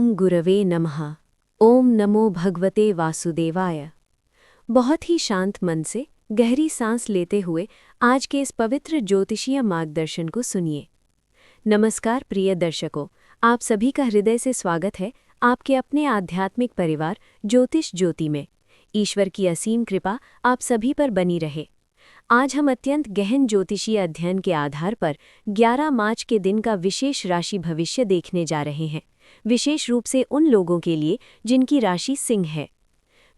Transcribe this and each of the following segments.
ओम गुरवे नमः। ओम नमो भगवते वासुदेवाय। बहुत ही शांत मन से गहरी सांस लेते हुए आज के इस पवित्र ज्योतिषीय मार्गदर्शन को सुनिए। नमस्कार प्रिय दर्शकों, आप सभी का हृदय से स्वागत है आपके अपने आध्यात्मिक परिवार ज्योतिष ज्योति में। ईश्वर की असीम कृपा आप सभी पर बनी रहे। आज हम अत्यंत गहन ज्योतिषीय अध्ययन के आधार पर 11 मार्च के दिन का विशेष राशि भविष्य देखने जा रहे हैं, विशेष रूप से उन लोगों के लिए जिनकी राशि सिंह है।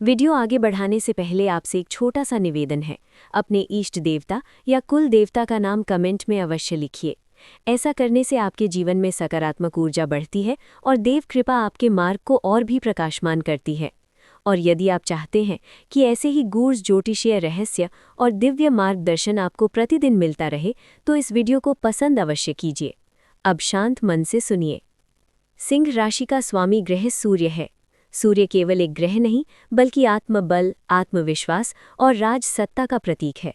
वीडियो आगे बढ़ाने से पहले आपसे एक छोटा सा निवेदन है, अपने इष्ट देवता या कुल देवता का नाम कमेंट में अवश्य लिखिए। ऐसा करने से आपके जीवन में सकारात्मक ऊर्जा बढ़ती है और देव कृपा आपके मार्ग को और भी प्रकाशमान करती है। और यदि आप चाहते हैं कि ऐसे ही गूढ़ ज्योतिषीय रहस्य और दिव्य मार्गदर्शन आपको प्रतिदिन मिलता रहे, तो इस वीडियो को पसंद अवश्य कीजिए। अब शांत मन से सुनिए। सिंह राशि का स्वामी ग्रह सूर्य है। सूर्य केवल एक ग्रह नहीं, बल्कि आत्मबल, आत्मविश्वास और राज सत्ता का प्रतीक है।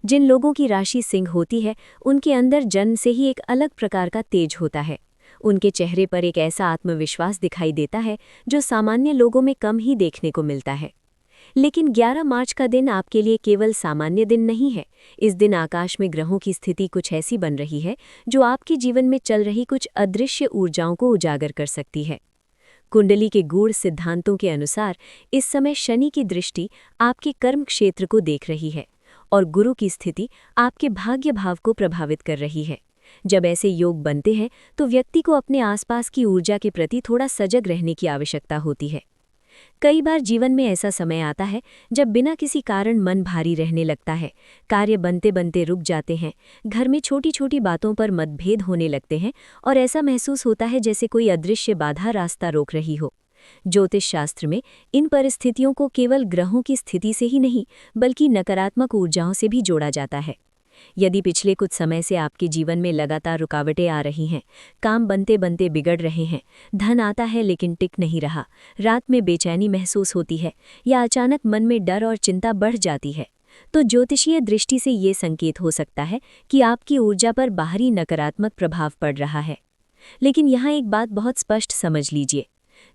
जिन लोगों की राशि सिंह होती है, उनके अंदर जन्म से ही एक अलग प्रकार का तेज होता है। उनके चेहरे पर एक ऐसा आत्मविश्वास दिखाई देता है जो सामान्य लोगों में कम ही देखने को मिलता है। लेकिन 11 मार्च का दिन आपके लिए केवल सामान्य दिन नहीं है। इस दिन आकाश में ग्रहों की स्थिति कुछ ऐसी बन रही है जो आपके जीवन में चल रही कुछ अदृश्य ऊर्जाओं को उजागर कर सकती है। कुंडली के गूढ़ सिद्धांतों के अनुसार इस समय शनि की दृष्टि आपके कर्म क्षेत्र को देख रही है और गुरु की स्थिति आपके भाग्य भाव को प्रभावित कर रही है। जब ऐसे योग बनते हैं तो व्यक्ति को अपने आसपास की ऊर्जा के प्रति थोड़ा सजग रहने की आवश्यकता होती है। कई बार जीवन में ऐसा समय आता है जब बिना किसी कारण मन भारी रहने लगता है, कार्य बनते बनते रुक जाते हैं, घर में छोटी छोटी बातों पर मतभेद होने लगते हैं और ऐसा महसूस होता है जैसे कोई अदृश्य बाधा रास्ता रोक रही हो। ज्योतिष शास्त्र में इन परिस्थितियों को केवल ग्रहों की स्थिति से ही नहीं, बल्कि नकारात्मक ऊर्जाओं से भी जोड़ा जाता है। यदि पिछले कुछ समय से आपके जीवन में लगातार रुकावटें आ रही हैं, काम बनते बनते बिगड़ रहे हैं, धन आता है लेकिन टिक नहीं रहा, रात में बेचैनी महसूस होती है या अचानक मन में डर और चिंता बढ़ जाती है, तो ज्योतिषीय दृष्टि से ये संकेत हो सकता है कि आपकी ऊर्जा पर बाहरी नकारात्मक प्रभाव पड़ रहा है। लेकिन यहाँ एक बात बहुत स्पष्ट समझ लीजिए।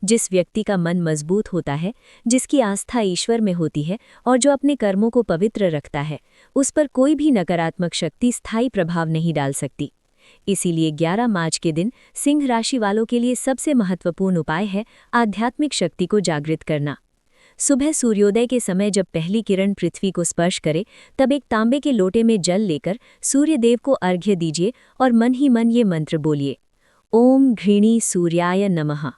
जिस व्यक्ति का मन मजबूत होता है, जिसकी आस्था ईश्वर में होती है और जो अपने कर्मों को पवित्र रखता है, उस पर कोई भी नकारात्मक शक्ति स्थायी प्रभाव नहीं डाल सकती। इसीलिए 11 मार्च के दिन सिंह राशि वालों के लिए सबसे महत्वपूर्ण उपाय है आध्यात्मिक शक्ति को जागृत करना। सुबह सूर्योदय के समय जब पहली किरण पृथ्वी को स्पर्श करे, तब एक तांबे के लोटे में जल लेकर सूर्य देव को अर्घ्य दीजिए और मन ही मन ये मंत्र बोलिए, ओम घृणी सूर्याय नमः।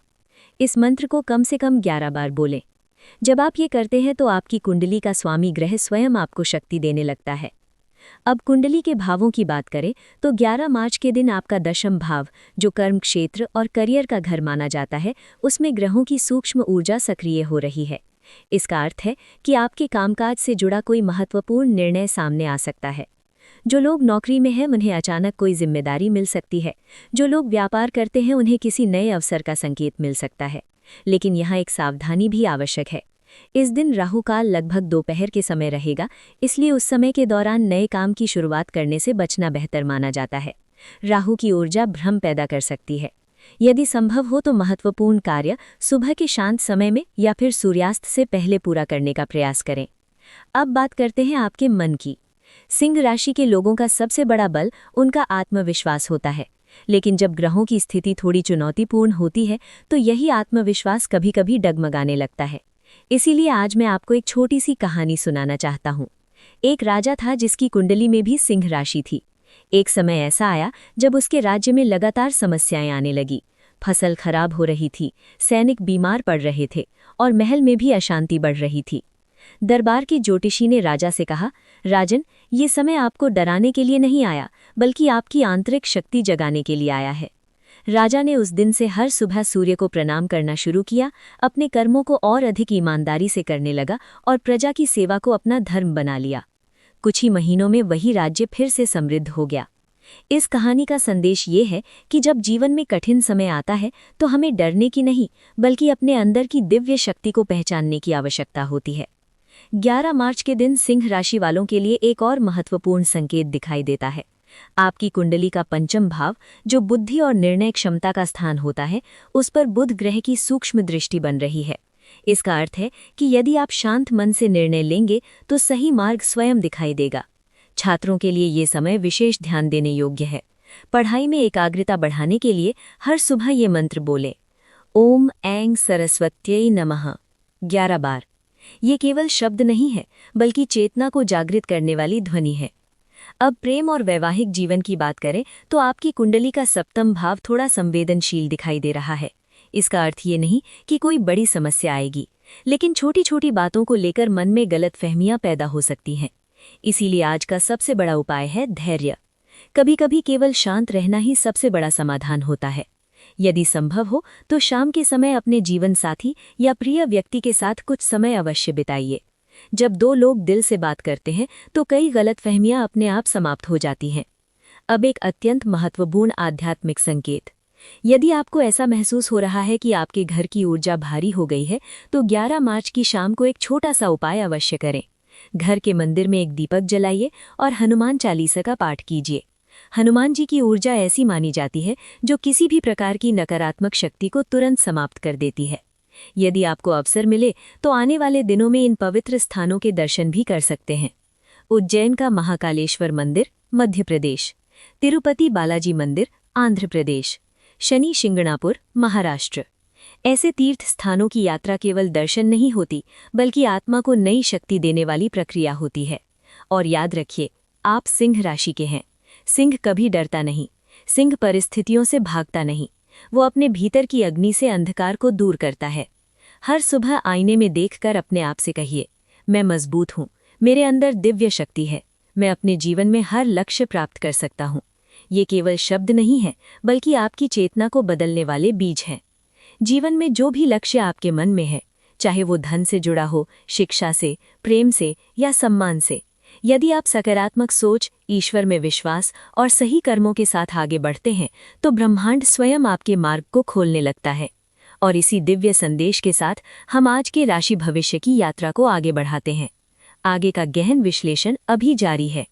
इस मंत्र को कम से कम 11 बार बोलें। जब आप ये करते हैं तो आपकी कुंडली का स्वामी ग्रह स्वयं आपको शक्ति देने लगता है। अब कुंडली के भावों की बात करें तो 11 मार्च के दिन आपका दशम भाव, जो कर्म क्षेत्र और करियर का घर माना जाता है, उसमें ग्रहों की सूक्ष्म ऊर्जा सक्रिय हो रही है। इसका अर्थ है कि आपके कामकाज से जुड़ा कोई महत्वपूर्ण निर्णय सामने आ सकता है। जो लोग नौकरी में हैं उन्हें अचानक कोई जिम्मेदारी मिल सकती है। जो लोग व्यापार करते हैं उन्हें किसी नए अवसर का संकेत मिल सकता है। लेकिन यहाँ एक सावधानी भी आवश्यक है। इस दिन राहु काल लगभग दोपहर के समय रहेगा, इसलिए उस समय के दौरान नए काम की शुरुआत करने से बचना बेहतर माना जाता है। राहु की ऊर्जा भ्रम पैदा कर सकती है। यदि संभव हो तो महत्वपूर्ण कार्य सुबह के शांत समय में या फिर सूर्यास्त से पहले पूरा करने का प्रयास करें। अब बात करते हैं आपके मन की। सिंह राशि के लोगों का सबसे बड़ा बल उनका आत्मविश्वास होता है। लेकिन जब ग्रहों की स्थिति थोड़ी चुनौतीपूर्ण होती है तो यही आत्मविश्वास कभी कभी डगमगाने लगता है। इसीलिए आज मैं आपको एक छोटी सी कहानी सुनाना चाहता हूँ। एक राजा था जिसकी कुंडली में भी सिंह राशि थी। एक समय ऐसा आया जब उसके राज्य में लगातार समस्याएं आने लगी। फसल खराब हो रही थी, सैनिक बीमार पड़ रहे थे और महल में भी अशांति बढ़ रही थी। दरबार के ज्योतिषी ने राजा से कहा, राजन, ये समय आपको डराने के लिए नहीं आया, बल्कि आपकी आंतरिक शक्ति जगाने के लिए आया है। राजा ने उस दिन से हर सुबह सूर्य को प्रणाम करना शुरू किया, अपने कर्मों को और अधिक ईमानदारी से करने लगा और प्रजा की सेवा को अपना धर्म बना लिया। कुछ ही महीनों में वही राज्य फिर से समृद्ध हो गया। इस कहानी का संदेश ये है कि जब जीवन में कठिन समय आता है तो हमें डरने की नहीं, बल्कि अपने अंदर की दिव्य शक्ति को पहचानने की आवश्यकता होती है। 11 मार्च के दिन सिंह राशि वालों के लिए एक और महत्वपूर्ण संकेत दिखाई देता है। आपकी कुंडली का पंचम भाव, जो बुद्धि और निर्णय क्षमता का स्थान होता है, उस पर बुध ग्रह की सूक्ष्म दृष्टि बन रही है। इसका अर्थ है कि यदि आप शांत मन से निर्णय लेंगे तो सही मार्ग स्वयं दिखाई देगा। छात्रों के लिए ये समय विशेष ध्यान देने योग्य है। पढ़ाई में एकाग्रता बढ़ाने के लिए हर सुबह ये मंत्र बोलें, ओम ऐं सरस्वत्यै नमः 11 बार। ये केवल शब्द नहीं है, बल्कि चेतना को जागृत करने वाली ध्वनि है। अब प्रेम और वैवाहिक जीवन की बात करें तो आपकी कुंडली का सप्तम भाव थोड़ा संवेदनशील दिखाई दे रहा है। इसका अर्थ ये नहीं कि कोई बड़ी समस्या आएगी, लेकिन छोटी छोटी बातों को लेकर मन में गलतफहमियां पैदा हो सकती हैं। इसीलिए आज का सबसे बड़ा उपाय है धैर्य। कभी कभी केवल शांत रहना ही सबसे बड़ा समाधान होता है। यदि संभव हो तो शाम के समय अपने जीवन साथी या प्रिय व्यक्ति के साथ कुछ समय अवश्य बिताइए। जब दो लोग दिल से बात करते हैं तो कई गलतफहमियां अपने आप समाप्त हो जाती हैं। अब एक अत्यंत महत्वपूर्ण आध्यात्मिक संकेत। यदि आपको ऐसा महसूस हो रहा है कि आपके घर की ऊर्जा भारी हो गई है, तो 11 मार्च की शाम को एक छोटा सा उपाय अवश्य करें। घर के मंदिर में एक दीपक जलाइए और हनुमान चालीसा का पाठ कीजिए। हनुमान जी की ऊर्जा ऐसी मानी जाती है जो किसी भी प्रकार की नकारात्मक शक्ति को तुरंत समाप्त कर देती है। यदि आपको अवसर मिले तो आने वाले दिनों में इन पवित्र स्थानों के दर्शन भी कर सकते हैं। उज्जैन का महाकालेश्वर मंदिर, मध्य प्रदेश। तिरुपति बालाजी मंदिर, आंध्र प्रदेश। शनि शिंगणापुर, महाराष्ट्र। ऐसे तीर्थ स्थानों की यात्रा केवल दर्शन नहीं होती, बल्कि आत्मा को नई शक्ति देने वाली प्रक्रिया होती है। और याद रखिए, आप सिंह राशि के हैं। सिंह कभी डरता नहीं, सिंह परिस्थितियों से भागता नहीं, वो अपने भीतर की अग्नि से अंधकार को दूर करता है। हर सुबह आईने में देखकर अपने आप से कहिए, मैं मजबूत हूँ, मेरे अंदर दिव्य शक्ति है, मैं अपने जीवन में हर लक्ष्य प्राप्त कर सकता हूँ। ये केवल शब्द नहीं है, बल्कि आपकी चेतना को बदलने वाले बीज हैं। जीवन में जो भी लक्ष्य आपके मन में है, चाहे वो धन से जुड़ा हो, शिक्षा से, प्रेम से या सम्मान से, यदि आप सकारात्मक सोच, ईश्वर में विश्वास और सही कर्मों के साथ आगे बढ़ते हैं, तो ब्रह्मांड स्वयं आपके मार्ग को खोलने लगता है। और इसी दिव्य संदेश के साथ हम आज के राशि भविष्य की यात्रा को आगे बढ़ाते हैं। आगे का गहन विश्लेषण अभी जारी है।